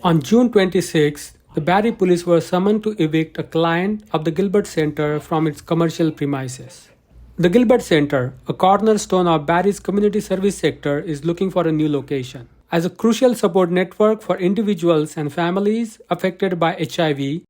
On June 26, the Barrie police were summoned to evict a client of the Gilbert Centre from its commercial premises. The Gilbert Centre, a cornerstone of Barrie's community service sector, is looking for a new location. As a crucial support network for individuals and families affected by HIV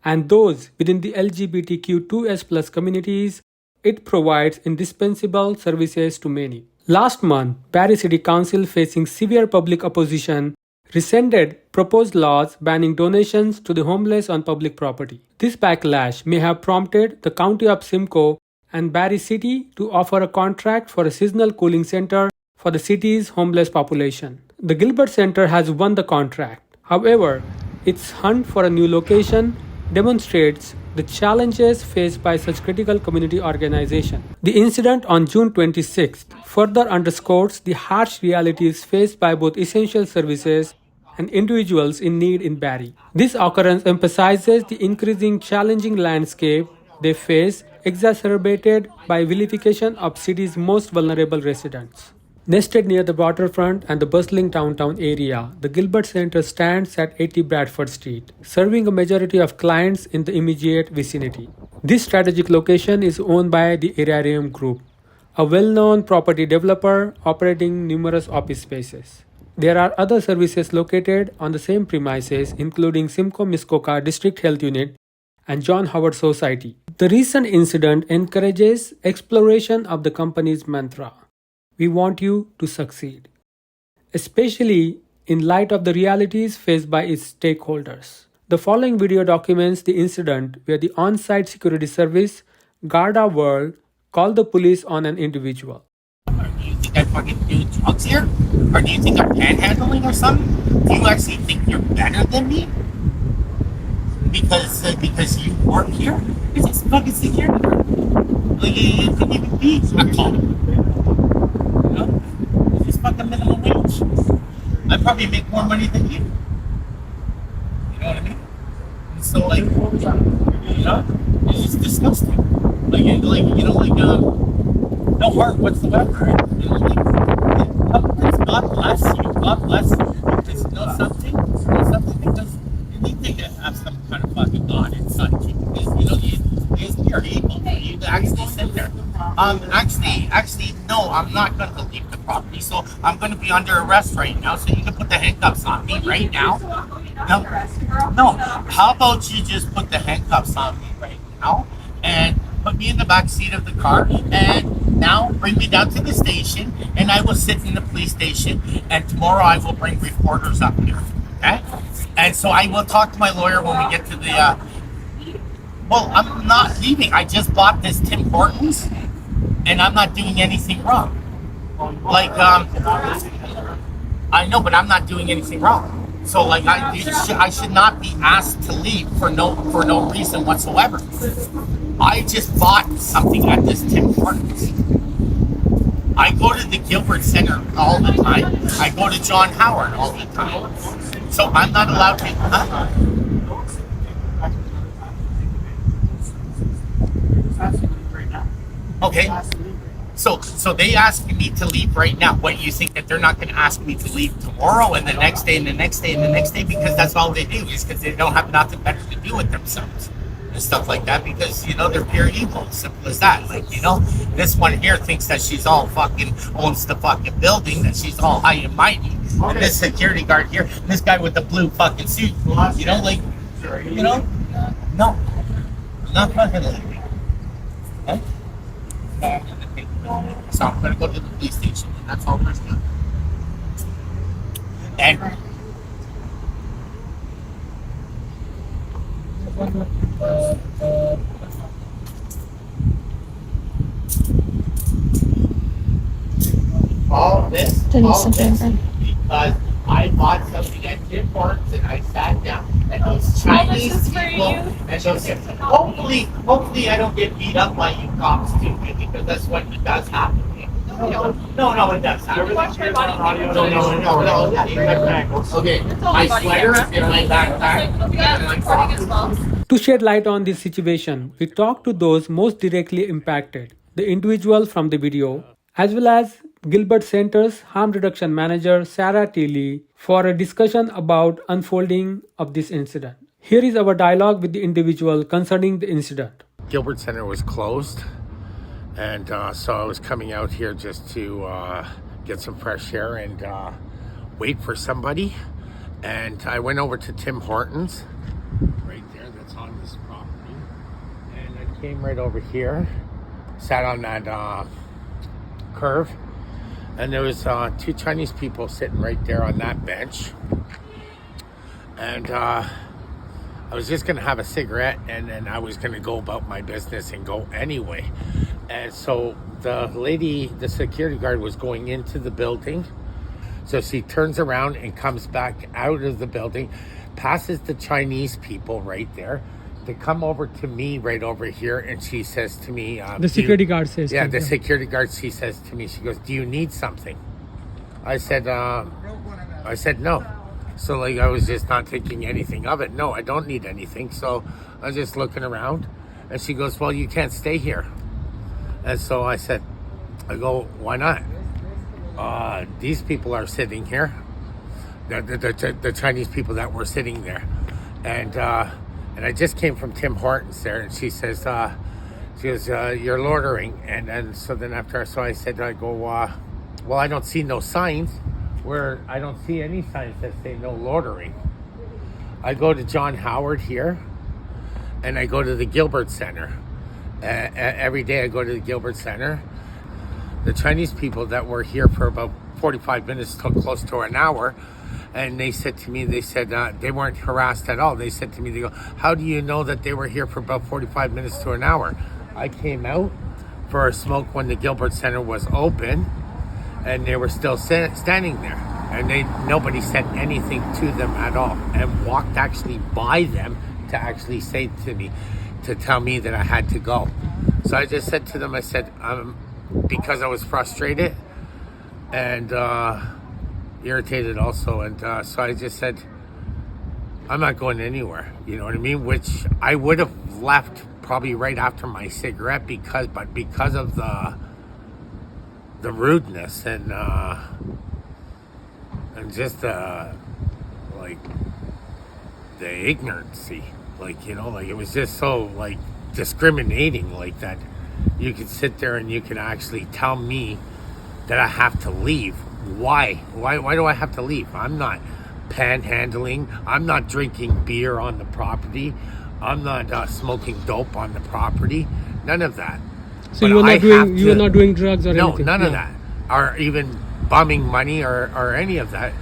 and those within the LGBTQ2S+ communities, it provides indispensable services to many. Last month, Barrie City Council, facing severe public opposition, rescinded proposed laws banning donations to the homeless on public property. This backlash may have prompted the County of Simcoe and Barrie City to offer a contract for a seasonal cooling center for the city's homeless population. The Gilbert Centre has won the contract. However, its hunt for a new location demonstrates the challenges faced by such critical community organizations. The incident on June 26th further underscores the harsh realities faced by both essential services and individuals in need in Barrie. This occurrence emphasizes the increasing challenging landscape they face, exacerbated by vilification of city's most vulnerable residents. Nested near the waterfront and the bustling downtown area, the Gilbert Centre stands at 80 Bradford Street, serving a majority of clients in the immediate vicinity. This strategic location is owned by the Aerarium Group, a well-known property developer operating numerous office spaces. There are other services located on the same premises, including Simcoe Muskoka District Health Unit and John Howard Society. The recent incident encourages exploration of the company's mantra: "We want you to succeed," especially in light of the realities faced by its stakeholders. The following video documents the incident where the on-site security service, Garda World, called the police on an individual. Do you think I fucking do drugs here? Or do you think I'm panhandling or something? Do you actually think you're better than me? Because you work here? Is this fucking security? Like, it could even be a call. You know? It's just fucking minimum wage. I probably make more money than you. You know what I mean? And so, like, you know, it's just disgusting. No heart whatsoever. You know, God bless you. God bless you. Because you know something? Because you need to have some kind of fucking God inside you. Because, you know, you're evil. You actually sit there. Actually, no, I'm not going to leave the property. So I'm going to be under arrest right now. So you can put the handcuffs on me right now. No. How about you just put the handcuffs on me right now and put me in the back seat of the car, and now bring me down to the station, and I will sit in the police station, and tomorrow I will bring reporters up here, okay? And so I will talk to my lawyer when we get to the, well, I'm not leaving. I just bought this Tim Hortons, and I'm not doing anything wrong. Like, I know, but I'm not doing anything wrong. So, like, I should not be asked to leave for no reason whatsoever. I just bought something at this Tim Hortons. I go to the Gilbert Centre all the time. I go to John Howard all the time. So I'm not allowed to. Huh? Okay. So they asked me to leave right now. What, you think that they're not going to ask me to leave tomorrow and the next day and the next day and the next day? Because that's all they do, is because they don't have nothing better to do with themselves and stuff like that, because, you know, they're pure evil. Simple as that. Like, you know, this one here thinks that she's all fucking owns the fucking building, that she's all high and mighty. And this security guard here, this guy with the blue fucking suit, you know, like, you know, no, I'm not fucking leaving. Okay? So I'm gonna go to the police station, and that's all there's to it. And all this because I bought something at Tim Hortons and I sat down, and those Chinese people, and those, hopefully I don't get beat up by you cops too, because that's what does happen. No, it does happen. No. Okay, my sweater and my backpack. To shed light on this situation, we talked to those most directly impacted, the individual from the video, as well as Gilbert Centre's harm reduction manager Sarah Tilly for a discussion about unfolding of this incident. Here is our dialogue with the individual concerning the incident. Gilbert Centre was closed, and so I was coming out here just to get some fresh air and wait for somebody. And I went over to Tim Hortons, right there, that's on this property. And I came right over here, sat on that curve, and there was two Chinese people sitting right there on that bench. And I was just going to have a cigarette, and then I was going to go about my business and go anyway. And so the lady, the security guard, was going into the building. So she turns around and comes back out of the building, passes the Chinese people right there. They come over to me right over here, and she says to me... The security guard says Yeah, to the you. security guard, she says to me, she goes, "Do you need something?" I said, no. So like I was just not thinking anything of it. No, I don't need anything. So I was just looking around, and she goes, "Well, you can't stay here." And so I go, "Why not? These people are sitting here. The Chinese people that were sitting there, and I just came from Tim Hortons there." And she says, "You're loitering." And so then I go, "Well, I don't see no signs." Where I don't see any signs that say no loitering. I go to John Howard here, and I go to the Gilbert Centre. Every day I go to the Gilbert Centre. The Chinese people that were here for about 45 minutes to close to an hour, and they said to me, they weren't harassed at all. They said to me, they go, "How do you know that they were here for about 45 minutes to an hour?" I came out for a smoke when the Gilbert Centre was open, and they were still standing there, and nobody said anything to them at all, and walked actually by them to actually say to me, to tell me that I had to go. So I just said to them, I said, because I was frustrated and irritated also, and so I just said, "I'm not going anywhere," you know what I mean? Which I would have left probably right after my cigarette, because of the rudeness and just like the ignorancy, like, you know, like it was just so like discriminating, like that you could sit there and you can actually tell me that I have to leave. Why do I have to leave? I'm not panhandling, I'm not drinking beer on the property, I'm not smoking dope on the property, none of that. So But you were not doing drugs or no, anything? none of that, or even bumming money or any of that.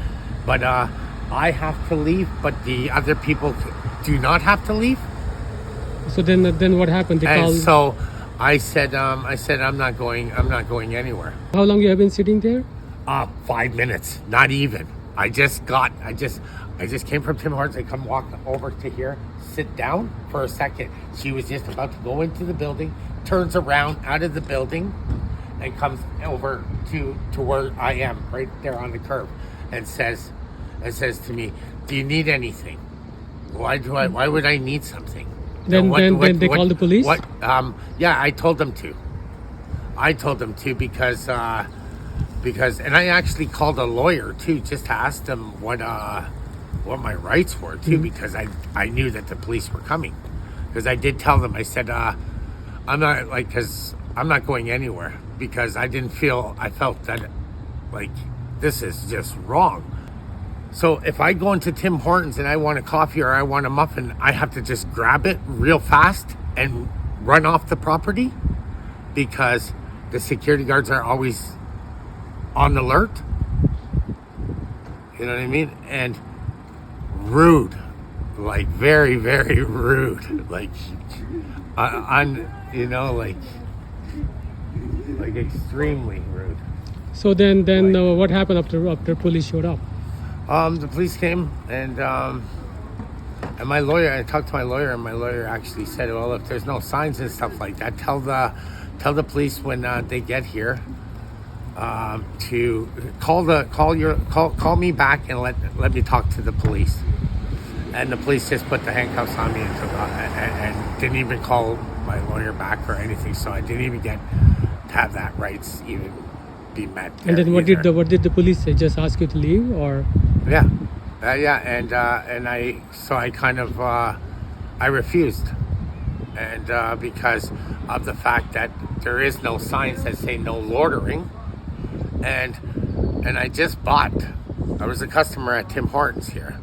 But I have to leave, but the other people do not have to leave. So then what happened? They And called. so I said, I'm not going anywhere. How long you have been sitting there? 5 minutes, not even. I just came from Tim Hortons. I come walk over to here, sit down for a second. She was just about to go into the building, turns around out of the building, and comes over to where I am, right there on the curb, and says to me, "Do you need anything?" Why would I need something? Then they called the police? What? Yeah, I told them to. Because and I actually called a lawyer too, just to ask them what my rights were too, because I knew that the police were coming. Because I did tell them, I said, I'm not going anywhere, because I felt that like this is just wrong. So if I go into Tim Hortons and I want a coffee or I want a muffin, I have to just grab it real fast and run off the property, because the security guards are always on alert. You know what I mean? And rude, like very, very rude, like like extremely rude. So then what happened after police showed up? The police came, and my lawyer, I talked to my lawyer, and my lawyer actually said, "Well, if there's no signs and stuff like that, tell the police when they get here to call me back and let me talk to the police." And the police just put the handcuffs on me and took off, and didn't even call my lawyer back or anything. So I didn't even get to have that rights even be met. And there then what either. did the police say? Just ask you to leave, or Yeah, and I kind of I refused, and because of the fact that there is no signs that say no loitering, and I just bought. I was a customer at Tim Hortons here.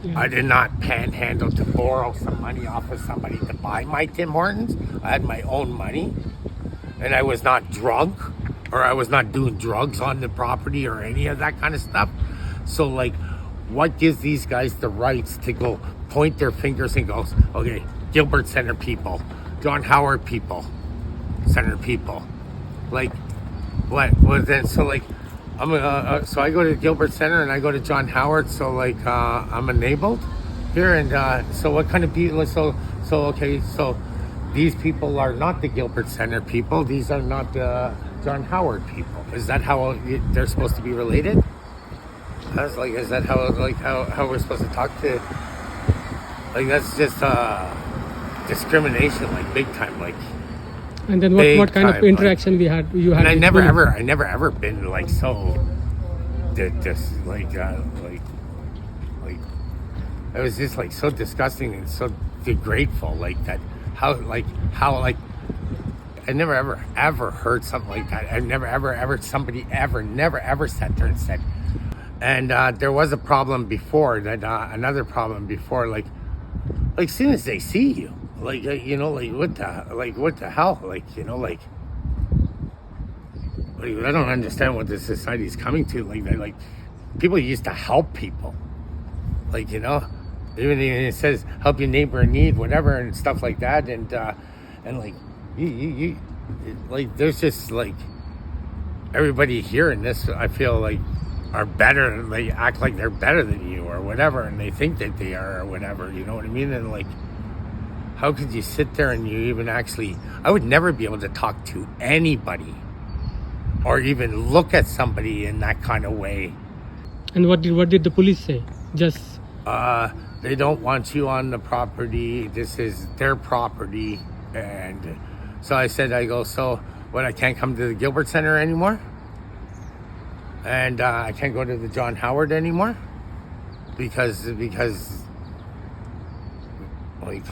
yeah. I did not panhandle to borrow some money off of somebody to buy my Tim Hortons. I had my own money, and I was not drunk, or I was not doing drugs on the property or any of that kind of stuff. So, like, what gives these guys the rights to go point their fingers and go, okay, Gilbert Centre people, John Howard people, Centre people, like, what? Well, then, so like, so I go to Gilbert Centre and I go to John Howard. So like, I'm enabled here, and so what kind of people? So okay, so these people are not the Gilbert Centre people. These are not the John Howard people. Is that how they're supposed to be related? I was like, is that how we're supposed to talk to? Like, that's just discrimination, like big time, like. And then what kind of interaction you had? And I with never police? ever been like so, just like it was just like so disgusting and so degradeful, like that. How I never ever heard something like that. I never ever somebody never ever sat there and said. And there was a problem before that. Another problem before, like as soon as they see you. Like, what the hell? Like, I don't understand what this society is coming to. Like, people used to help people. Like, even it says help your neighbor in need, whatever, and stuff like that. And like, you like, there's just like everybody here in this, I feel like, are better, and they act like they're better than you or whatever, and they think that they are or whatever. You know what I mean? And like, how could you sit there and you even actually... I would never be able to talk to anybody or even look at somebody in that kind of way. And what did the police say? Just They don't want you on the property. This is their property. And so I go, so what, I can't come to the Gilbert Centre anymore? And I can't go to the John Howard anymore? Because like...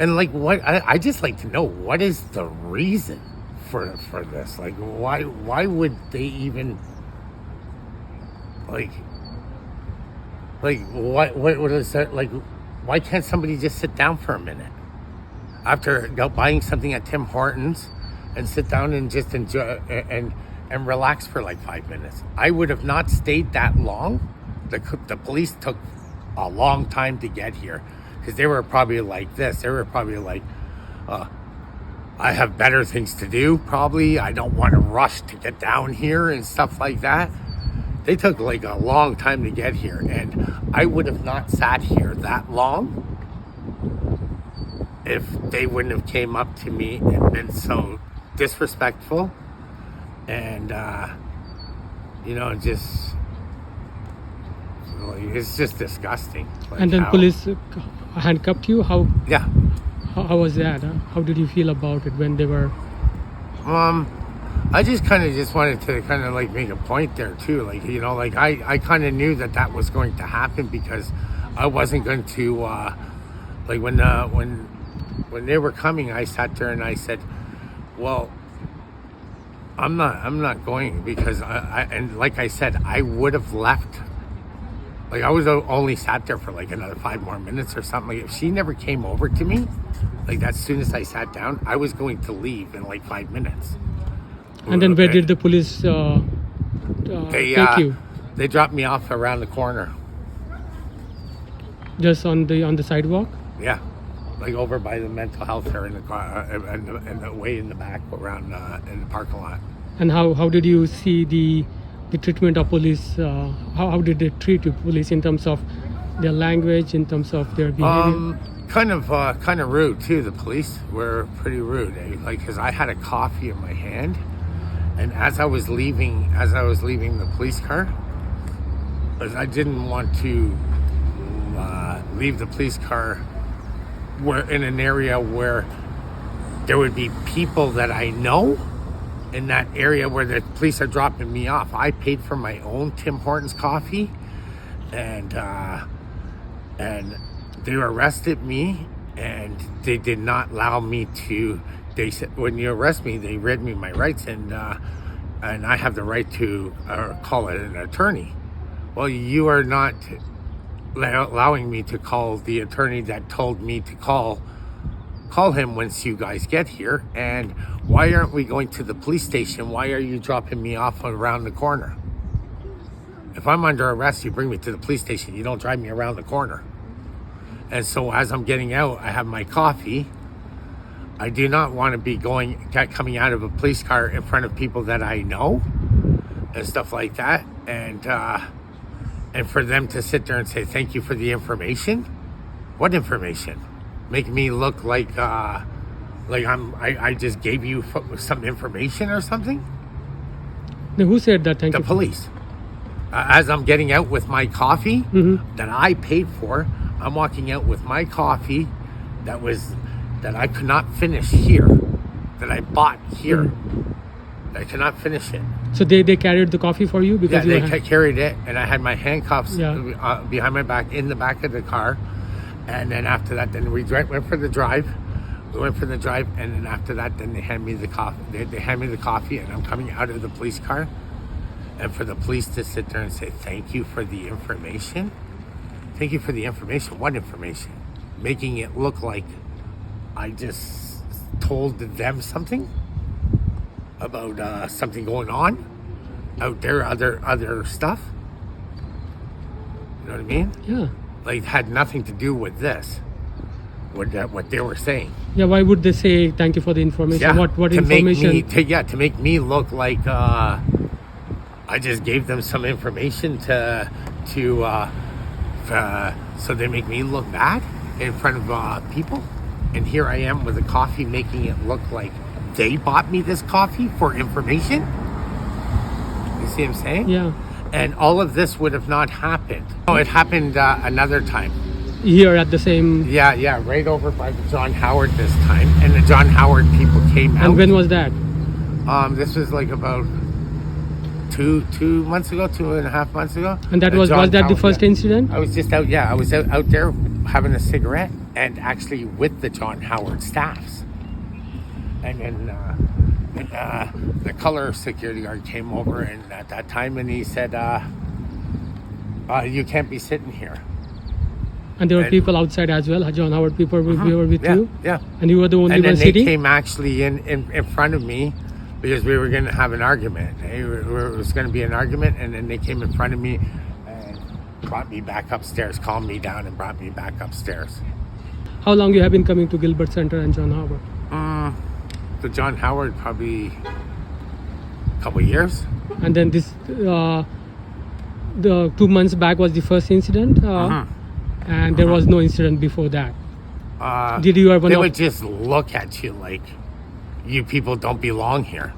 And like, what I just like to know, what is the reason for this? Like, why would they even like what is that? Like, why can't somebody just sit down for a minute after buying something at Tim Hortons and sit down and just enjoy and relax for like 5 minutes? I would have not stayed that long. The police took a long time to get here. Because they were probably like this. They were probably like, I have better things to do, probably. I don't want to rush to get down here and stuff like that. They took like a long time to get here. And I would have not sat here that long if they wouldn't have came up to me and been so disrespectful. And, just... It's just disgusting. Like, and then police handcuffed you. How? Yeah. How was that? How did you feel about it when they were? I just kind of wanted to kind of like make a point there too. Like, like I kind of knew that was going to happen, because I wasn't going to like when they were coming, I sat there and I said, well, I'm not going, because and like I said, I would have left. Like, I was only sat there for like another 5 more minutes or something. Like, if she never came over to me, like, as soon as I sat down, I was going to leave in like 5 minutes. And then where did the police take you? They dropped me off around the corner. Just on the sidewalk? Yeah, like over by the mental health there in the car, and the way in the back around in the parking lot. And how did you see the treatment of police? How did they treat you, police, in terms of their language, in terms of their behavior? Kind of rude too. The police were pretty rude. Like, because I had a coffee in my hand, and as I was leaving the police car, because I didn't want to leave the police car in an area where there would be people that I know in that area where the police are dropping me off. I paid for my own Tim Hortons coffee, and they arrested me, and they did not allow me to. They said when you arrest me, they read me my rights, and I have the right to call it an attorney. Well, you are not allowing me to call the attorney that told me to call him once you guys get here. And why aren't we going to the police station? Why are you dropping me off around the corner? If I'm under arrest, you bring me to the police station. You don't drive me around the corner. And so as I'm getting out, I have my coffee. I do not want to be coming out of a police car in front of people that I know and stuff like that. And for them to sit there and say, thank you for the information. What information? Make me look like I just gave you some information or something? Now, who said that? Thank you. The police. As I'm getting out with my coffee that I paid for, I'm walking out with my coffee that I could not finish here, that I bought here. I cannot finish it. So they carried the coffee for you? Because they carried it, and I had my handcuffs behind my back in the back of the car. And then after that, then we went for the drive. We went for the drive, and then after that, then they hand me the coffee. They hand me the coffee, and I'm coming out of the police car. And for the police to sit there and say, thank you for the information. Thank you for the information. What information? Making it look like I just told them something about something going on out there, other stuff. You know what I mean? Yeah. Like, had nothing to do with this. What they were saying. Yeah. Why would they say thank you for the information? Yeah, What to information? To make me look like I just gave them some information so they make me look bad in front of people. And here I am with a coffee, making it look like they bought me this coffee for information. You see what I'm saying? Yeah. And all of this would have not happened. Oh, it happened another time. Here at the same. Yeah, right over by the John Howard this time. And the John Howard people came out. And when was that? This was like about 2 months ago, 2.5 months ago. And that was that the first incident? I was just out. Yeah, I was out there having a cigarette, and actually with the John Howard staffs. And then the color security guard came over, and at that time, and he said, "You can't be sitting here." And there were people outside as well. John Howard people were with you. Yeah. And you were the only and then one sitting. They came actually in front of me because we were going to have an argument. It was going to be an argument, and then they came in front of me and brought me back upstairs, calmed me down, and brought me back upstairs. How long you have been coming to Gilbert Centre and John Howard? The John Howard probably a couple of years. And then this, the 2 months back was the first incident, and there was no incident before that. Did you ever? They would just look at you like, you people don't belong here.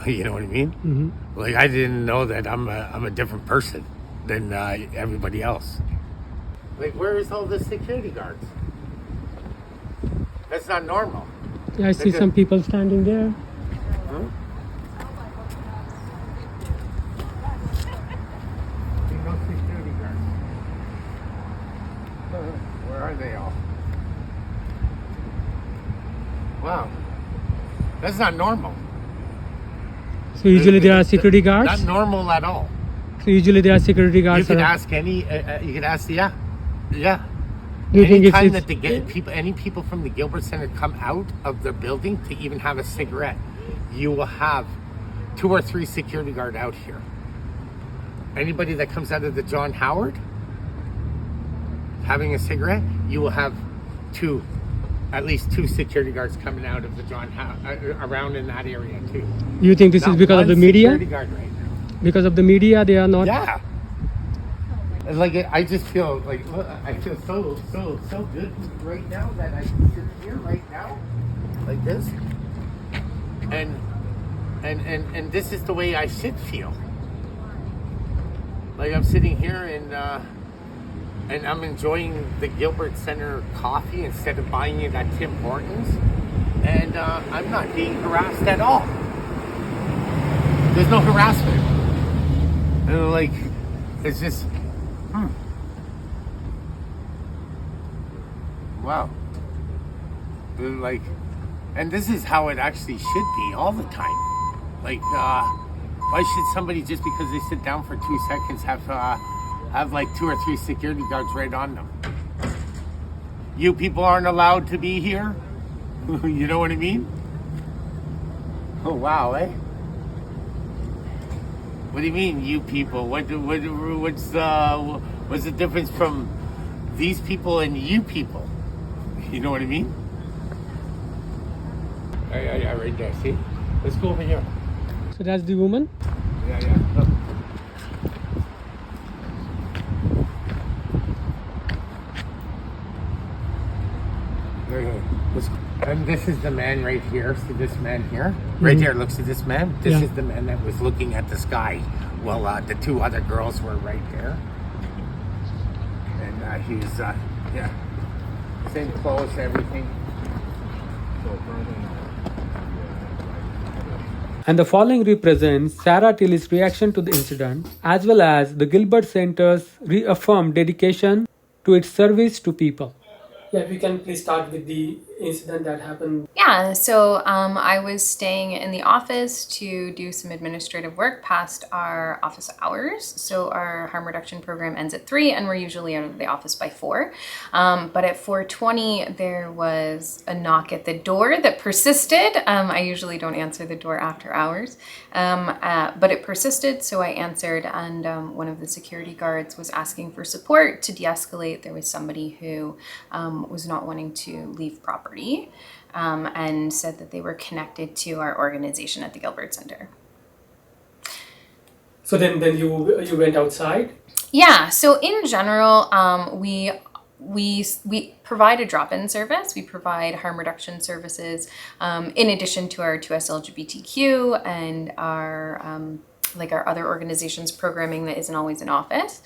You know what I mean? Mm-hmm. Like, I didn't know that I'm a different person than everybody else. Like, where is all the security guards? That's not normal. Yeah, I see some people standing there. Huh? No security guards. Where are they all? Wow. That's not normal. So usually there are security guards? Not normal at all. So usually there are security guards. You could ask yeah. Do you think Anytime it's that any people from the Gilbert Centre come out of the building to even have a cigarette, you will have 2 or 3 security guard out here. Anybody that comes out of the John Howard having a cigarette, you will have at least 2 security guards coming out of the John Howard around in that area too. You think this is because of the media? Security guard right now. Because of the media, they are not. Yeah. Like, I just feel like, I feel so good right now that I can sit here right now like this, and this is the way I should feel. Like, I'm sitting here and I'm enjoying the Gilbert Centre coffee instead of buying it at Tim Hortons, and I'm not being harassed at all. There's no harassment. And like, it's just, wow. Like, and this is how it actually should be all the time. Like, why should somebody, just because they sit down for 2 seconds, have like 2 or 3 security guards right on them? You people aren't allowed to be here? You know what I mean? Oh, wow, eh? What do you mean, you people? What's the difference from these people and you people? You know what I mean? Yeah, right there. See? Let's go over here. So that's the woman? Yeah. Look. And this is the man right here. See this man here? Right there, look, see this man? This is the man that was looking at the sky. Well, the 2 other girls were right there. And he was, same clothes, everything. And the following represents Sarah Tilly's reaction to the incident, as well as the Gilbert Centre's reaffirmed dedication to its service to people. Yeah, if we can please start with the incident that happened. Yeah, so I was staying in the office to do some administrative work past our office hours. So our harm reduction program ends at 3 and we're usually out of the office by 4. But at 4:20, there was a knock at the door that persisted. I usually don't answer the door after hours, but it persisted. So I answered, and one of the security guards was asking for support to de-escalate. There was somebody who was not wanting to leave property, and said that they were connected to our organization at the Gilbert Centre. So then you went outside? Yeah, so in general, we provide a drop-in service. We provide harm reduction services in addition to our 2S LGBTQ and our our other organizations programming that isn't always in office.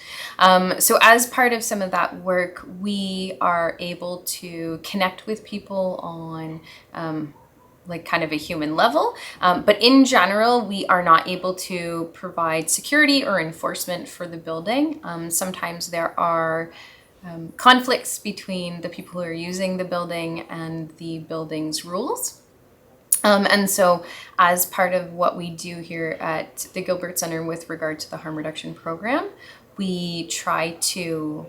So as part of some of that work, we are able to connect with people on kind of a human level. But in general, we are not able to provide security or enforcement for the building. Sometimes there are conflicts between the people who are using the building and the building's rules. And so as part of what we do here at the Gilbert Centre with regard to the harm reduction program, we try to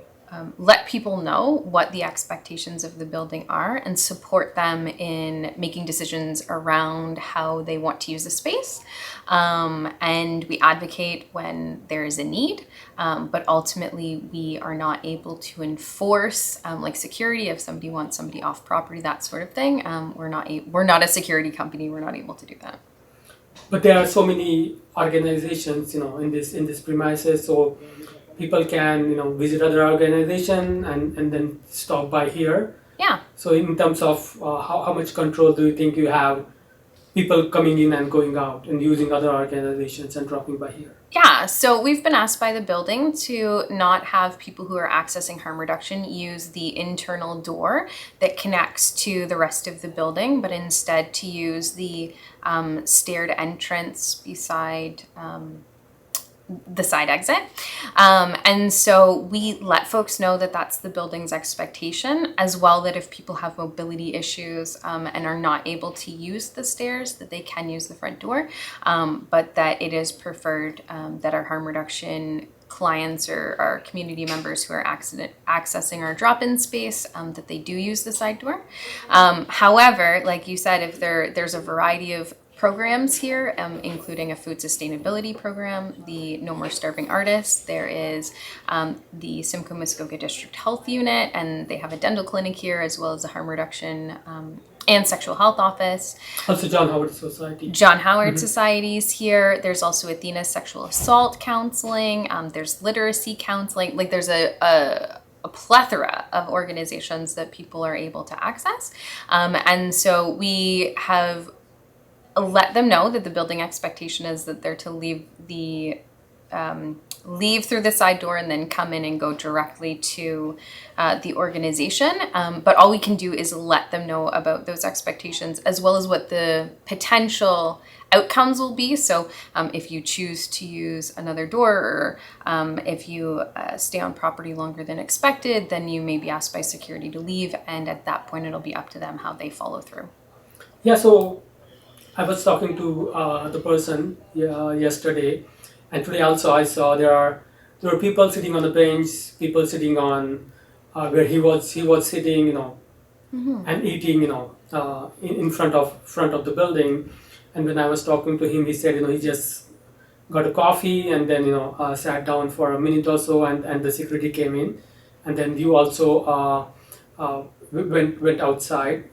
let people know what the expectations of the building are and support them in making decisions around how they want to use the space. And we advocate when there is a need, but ultimately we are not able to enforce security if somebody wants somebody off property, that sort of thing. We're not a security company. We're not able to do that. But there are so many organizations, in this premises, so people can, visit other organization and then stop by here. Yeah. So in terms of how much control do you think you have, people coming in and going out and using other organizations and dropping by here? Yeah, so we've been asked by the building to not have people who are accessing harm reduction use the internal door that connects to the rest of the building, but instead to use the staired entrance beside the side exit. And so we let folks know that that's the building's expectation, as well, that if people have mobility issues and are not able to use the stairs, that they can use the front door, but that it is preferred that our harm reduction clients or our community members who are accessing our drop-in space, that they do use the side door. However, like you said, if there's a variety of programs here, including a food sustainability program, the No More Starving Artists. There is the Simcoe Muskoka District Health Unit, and they have a dental clinic here, as well as a harm reduction and sexual health office. Also John Howard Society. John Howard Society's here. There's also Athena's sexual assault counseling. There's literacy counseling. There's a plethora of organizations that people are able to access. And so we have let them know that the building expectation is that they're to leave the leave through the side door and then come in and go directly to the organization. But all we can do is let them know about those expectations as well as what the potential outcomes will be. So if you choose to use another door, or if you stay on property longer than expected, then you may be asked by security to leave. And at that point, it'll be up to them how they follow through. Yeah, so I was talking to the person yesterday, and today also I saw there were people sitting on the bench, people sitting on where he was sitting, and eating, in front of the building. And when I was talking to him, he said, he just got a coffee and then sat down for a minute or so, and the security came in, and then you also went outside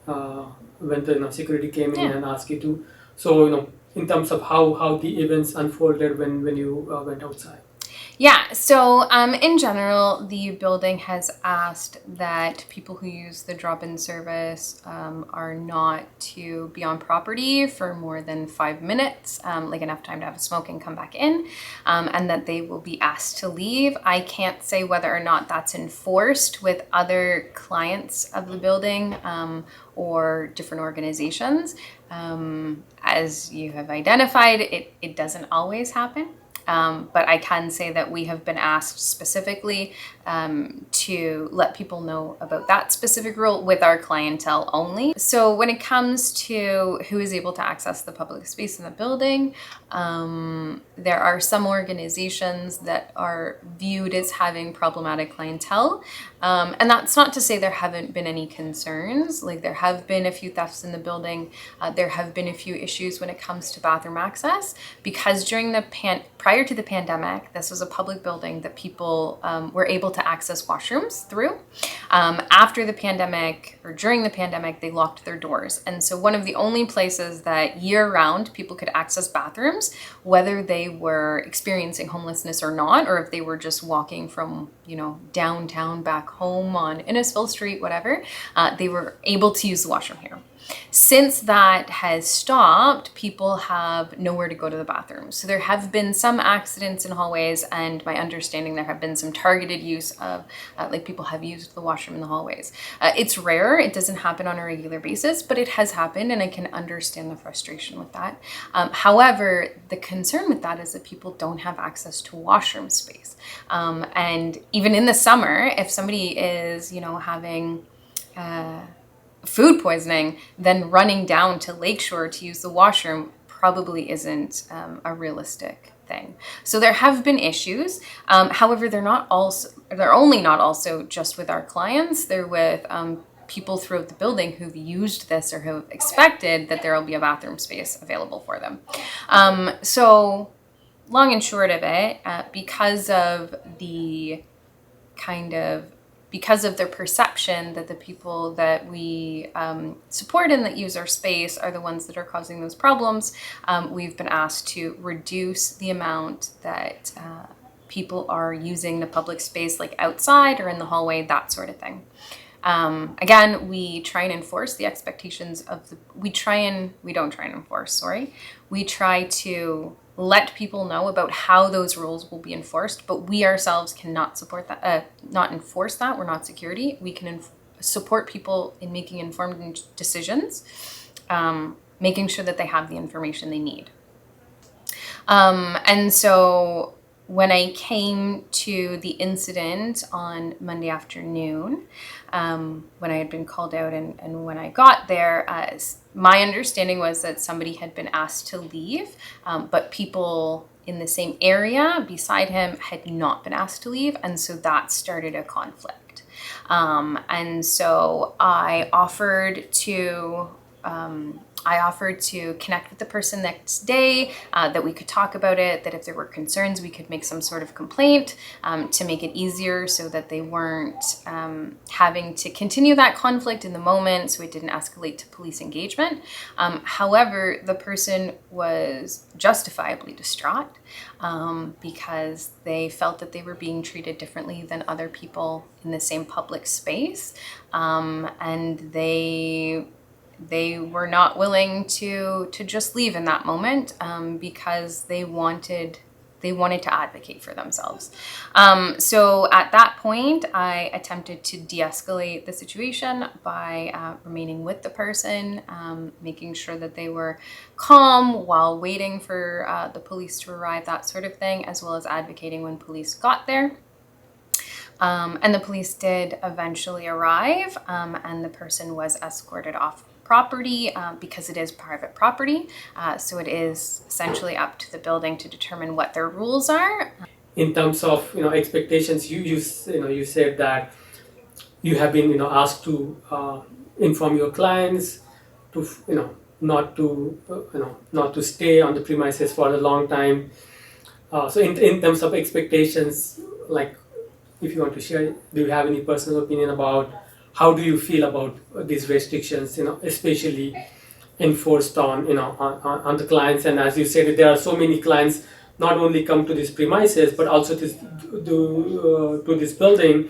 when the security came in Yeah. and asked you to. So in terms of how the events unfolded when you went outside. Yeah, so in general, the building has asked that people who use the drop-in service are not to be on property for more than 5 minutes, like enough time to have a smoke and come back in, and that they will be asked to leave. I can't say whether or not that's enforced with other clients of the building or different organizations. As you have identified, it doesn't always happen. But I can say that we have been asked specifically to let people know about that specific rule with our clientele only. So when it comes to who is able to access the public space in the building, there are some organizations that are viewed as having problematic clientele. And that's not to say there haven't been any concerns. Like, there have been a few thefts in the building. There have been a few issues when it comes to bathroom access, because during the prior to the pandemic, this was a public building that people were able to access washrooms through. After the pandemic, or during the pandemic, they locked their doors. And so one of the only places that year-round people could access bathrooms, whether they were experiencing homelessness or not, or if they were just walking from, downtown back home on Innisfil Street, whatever, they were able to use the washroom here. Since that has stopped, people have nowhere to go to the bathroom. So there have been some accidents in hallways, and my understanding there have been some targeted use of, people have used the washroom in the hallways. It's rare, it doesn't happen on a regular basis, but it has happened, and I can understand the frustration with that. However, the concern with that is that people don't have access to washroom space. And even in the summer, if somebody is, having food poisoning, then running down to Lakeshore to use the washroom probably isn't a realistic thing. So there have been issues. However, they're only not also just with our clients. They're with people throughout the building who've used this or who have expected that there will be a bathroom space available for them. So long and short of it, because of their perception that the people that we support and that use our space are the ones that are causing those problems, we've been asked to reduce the amount that people are using the public space, like outside or in the hallway, that sort of thing. Again, we try and enforce the expectations of we try to let people know about how those rules will be enforced, but we ourselves cannot support that, not enforce that. We're not security. We can support people in making informed decisions, making sure that they have the information they need. And so when I came to the incident on Monday afternoon, when I had been called out and when I got there, my understanding was that somebody had been asked to leave, but people in the same area beside him had not been asked to leave, and so that started a conflict. And so I offered to connect with the person next day, that we could talk about it, that if there were concerns, we could make some sort of complaint to make it easier so that they weren't having to continue that conflict in the moment, so it didn't escalate to police engagement. However, the person was justifiably distraught because they felt that they were being treated differently than other people in the same public space, and they were not willing to just leave in that moment, because they wanted they wanted to advocate for themselves. So at that point, I attempted to de-escalate the situation by remaining with the person, making sure that they were calm while waiting for the police to arrive, that sort of thing, as well as advocating when police got there. And the police did eventually arrive, and the person was escorted off property because it is private property. So it is essentially up to the building to determine what their rules are. In terms of expectations, you said that you have been asked to inform your clients to not to stay on the premises for a long time. So in terms of expectations, like, if you want to share, do you have any personal opinion about how do you feel about these restrictions, especially enforced on on the clients? And as you said, there are so many clients not only come to these premises but also to this building,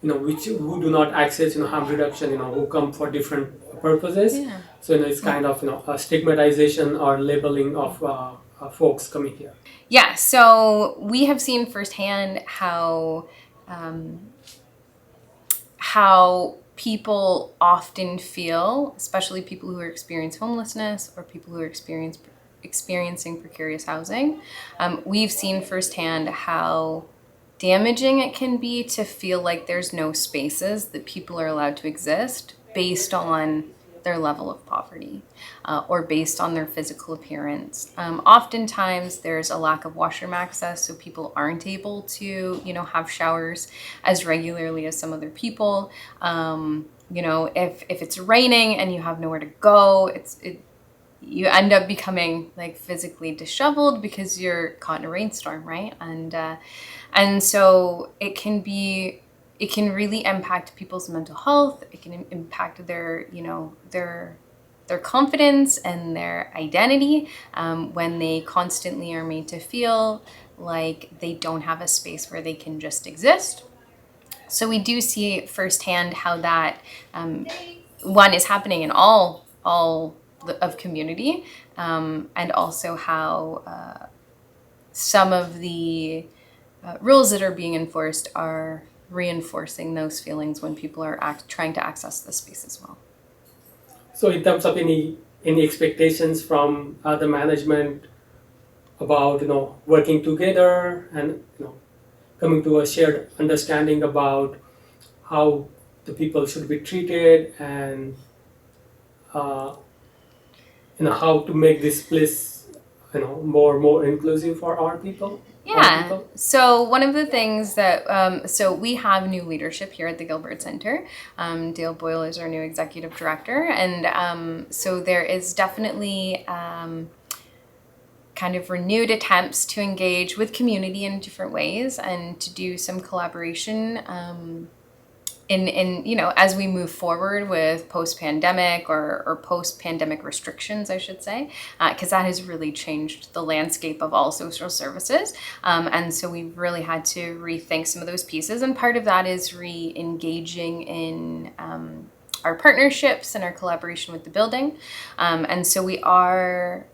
which who do not access harm reduction, who come for different purposes. Yeah. So it's kind of a stigmatization or labeling of folks coming here. Yeah, so we have seen firsthand how people often feel, especially people who experience homelessness or people who are experiencing precarious housing. We've seen firsthand how damaging it can be to feel like there's no spaces that people are allowed to exist based on their level of poverty or based on their physical appearance. Oftentimes there's a lack of washroom access, so people aren't able to, have showers as regularly as some other people. If it's raining and you have nowhere to go, you end up becoming like physically disheveled because you're caught in a rainstorm, right? And so it can really impact people's mental health. It can impact their confidence and their identity when they constantly are made to feel like they don't have a space where they can just exist. So we do see firsthand how that one is happening in all of community, and also how some of the rules that are being enforced are reinforcing those feelings when people are trying to access the space as well. So in terms of any expectations from the management about working together and coming to a shared understanding about how the people should be treated and how to make this place more inclusive for our people. Yeah. So one of the things that, so we have new leadership here at the Gilbert Centre. Dale Boyle is our new executive director. And so there is definitely kind of renewed attempts to engage with community in different ways and to do some collaboration in as we move forward with post-pandemic or post-pandemic restrictions, I should say, because that has really changed the landscape of all social services. And so we've really had to rethink some of those pieces. And part of that is re-engaging in our partnerships and our collaboration with the building. And so we are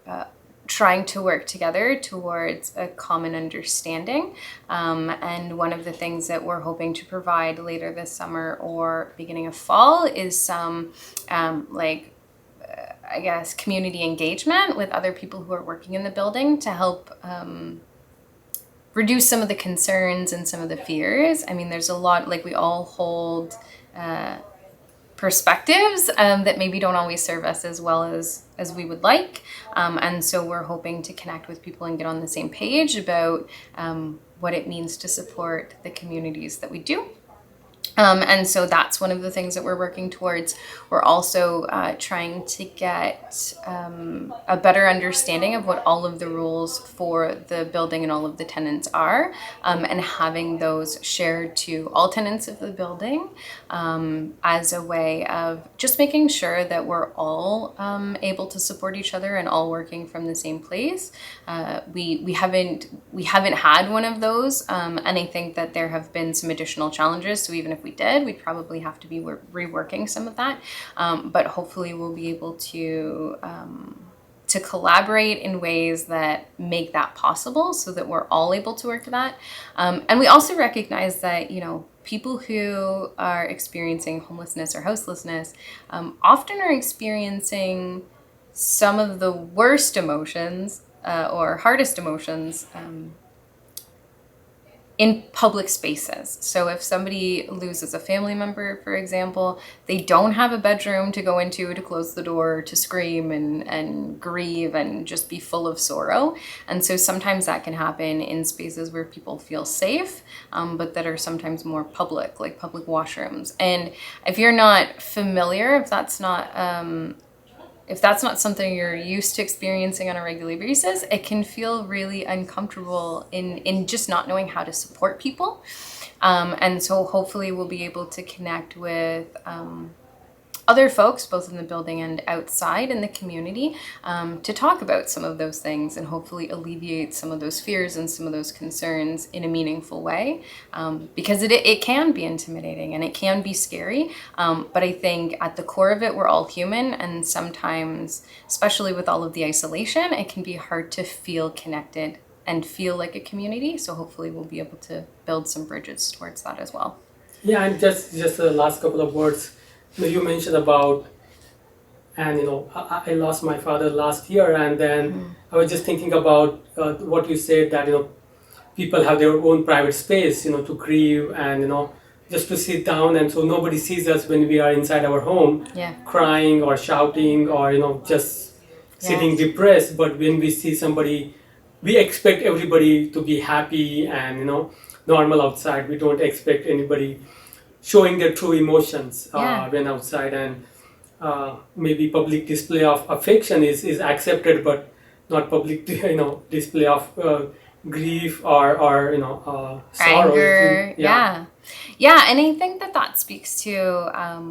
trying to work together towards a common understanding. And one of the things that we're hoping to provide later this summer or beginning of fall is some community engagement with other people who are working in the building to help reduce some of the concerns and some of the fears. I mean, there's a lot, we all hold perspectives that maybe don't always serve us as well as we would like. And so we're hoping to connect with people and get on the same page about what it means to support the communities that we do. And so that's one of the things that we're working towards. We're also trying to get a better understanding of what all of the rules for the building and all of the tenants are, and having those shared to all tenants of the building as a way of just making sure that we're all able to support each other and all working from the same place. We haven't had one of those, and I think that there have been some additional challenges. So even if we did, we'd probably have to be reworking some of that. But hopefully we'll be able to to collaborate in ways that make that possible so that we're all able to work to that. And we also recognize that, people who are experiencing homelessness or houselessness often are experiencing some of the worst emotions or hardest emotions in public spaces. So if somebody loses a family member, for example, they don't have a bedroom to go into, to close the door, to scream and grieve and just be full of sorrow. And so sometimes that can happen in spaces where people feel safe, but that are sometimes more public, like public washrooms. And if you're not familiar, if that's not something you're used to experiencing on a regular basis, it can feel really uncomfortable in just not knowing how to support people. And so hopefully we'll be able to connect with other folks, both in the building and outside in the community, to talk about some of those things and hopefully alleviate some of those fears and some of those concerns in a meaningful way, because it can be intimidating and it can be scary, but I think at the core of it, we're all human, and sometimes, especially with all of the isolation, it can be hard to feel connected and feel like a community. So hopefully we'll be able to build some bridges towards that as well. Yeah, and just the last couple of words. You mentioned about, and I lost my father last year, and then I was just thinking about what you said, that people have their own private space, to grieve, and just to sit down, and so nobody sees us when we are inside our home, crying or shouting or just sitting depressed. But when we see somebody, we expect everybody to be happy and normal outside. We don't expect anybody showing their true emotions when outside, and maybe public display of affection is accepted, but not public display of grief or sorrow. Anger. Yeah, and I think that speaks to our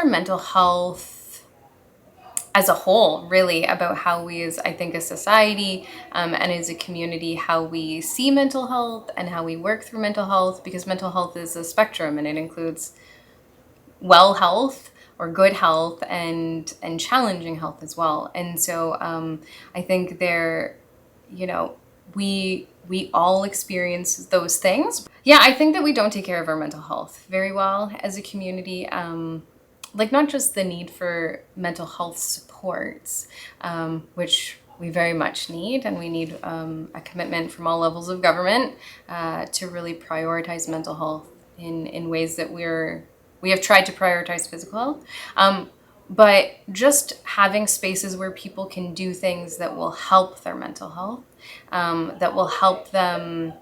mental health as a whole, really, about how we as a society and as a community, how we see mental health and how we work through mental health, because mental health is a spectrum and it includes well health or good health and challenging health as well. And so I think we all experience those things. Yeah, I think that we don't take care of our mental health very well as a community. Not just the need for mental health supports, which we very much need, and we need a commitment from all levels of government to really prioritize mental health in ways that we have tried to prioritize physical health. But just having spaces where people can do things that will help their mental health, that will help them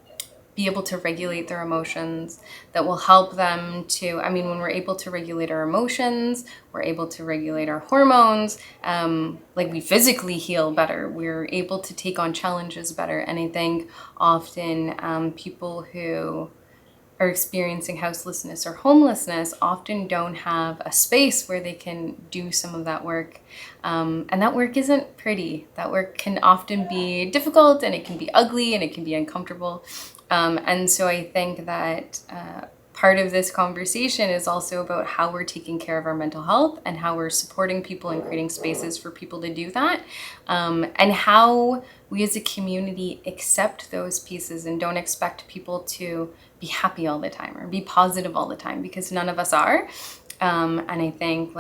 be able to regulate their emotions, that will help them to, when we're able to regulate our emotions, we're able to regulate our hormones, we physically heal better, we're able to take on challenges better. And I think often people who are experiencing houselessness or homelessness often don't have a space where they can do some of that work. And that work isn't pretty. That work can often be difficult, and it can be ugly, and it can be uncomfortable. And so I think that part of this conversation is also about how we're taking care of our mental health and how we're supporting people and creating spaces for people to do that, and how we as a community accept those pieces and don't expect people to be happy all the time or be positive all the time, because none of us are. And I think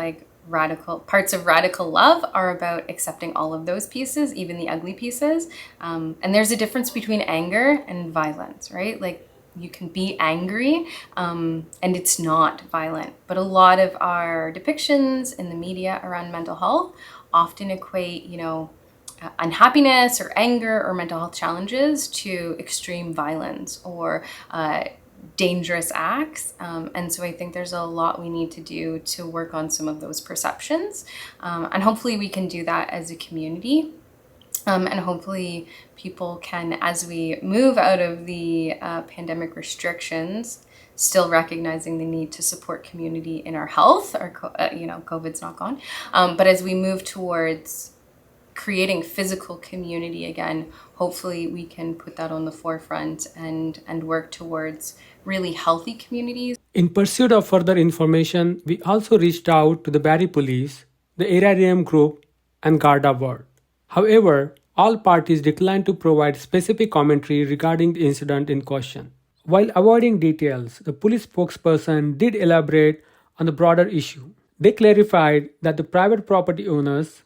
parts of radical love are about accepting all of those pieces, even the ugly pieces. And there's a difference between anger and violence, right? You can be angry and it's not violent. But a lot of our depictions in the media around mental health often equate, unhappiness or anger or mental health challenges to extreme violence or dangerous acts. And so I think there's a lot we need to do to work on some of those perceptions. And hopefully we can do that as a community. And hopefully people can, as we move out of the pandemic restrictions, still recognizing the need to support community in our health, or COVID's not gone. But as we move towards creating physical community again, hopefully we can put that on the forefront and work towards really healthy communities. In pursuit of further information, we also reached out to the Barrie Police, the Aerarium Group, and Garda word. However, all parties declined to provide specific commentary regarding the incident in question. While avoiding details, the police spokesperson did elaborate on the broader issue. They clarified that the private property owners,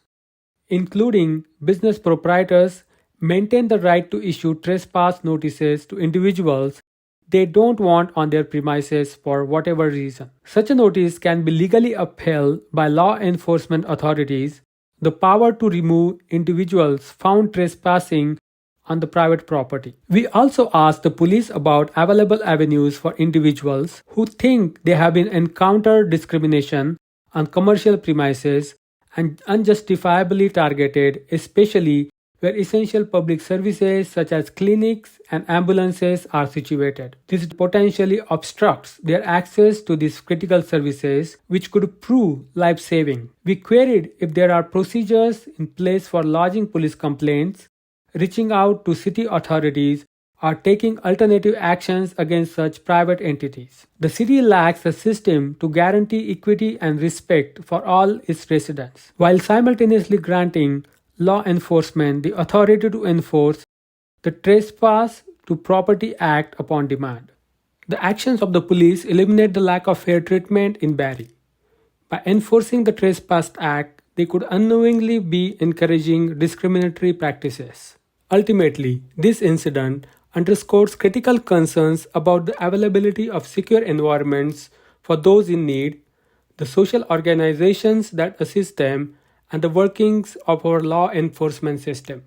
including business proprietors, maintain the right to issue trespass notices to individuals they don't want on their premises for whatever reason. Such a notice can be legally upheld by law enforcement authorities. The power to remove individuals found trespassing on the private property. We also asked the police about available avenues for individuals who think they have been encountered discrimination on commercial premises and unjustifiably targeted, especially where essential public services such as clinics and ambulances are situated. This potentially obstructs their access to these critical services, which could prove life-saving. We queried if there are procedures in place for lodging police complaints, reaching out to city authorities, or taking alternative actions against such private entities. The city lacks a system to guarantee equity and respect for all its residents, while simultaneously granting law enforcement the authority to enforce the Trespass to Property Act upon demand. The actions of the police eliminate the lack of fair treatment in Barrie. By enforcing the Trespass Act, they could unknowingly be encouraging discriminatory practices. Ultimately, this incident underscores critical concerns about the availability of secure environments for those in need, the social organizations that assist them, and the workings of our law enforcement system.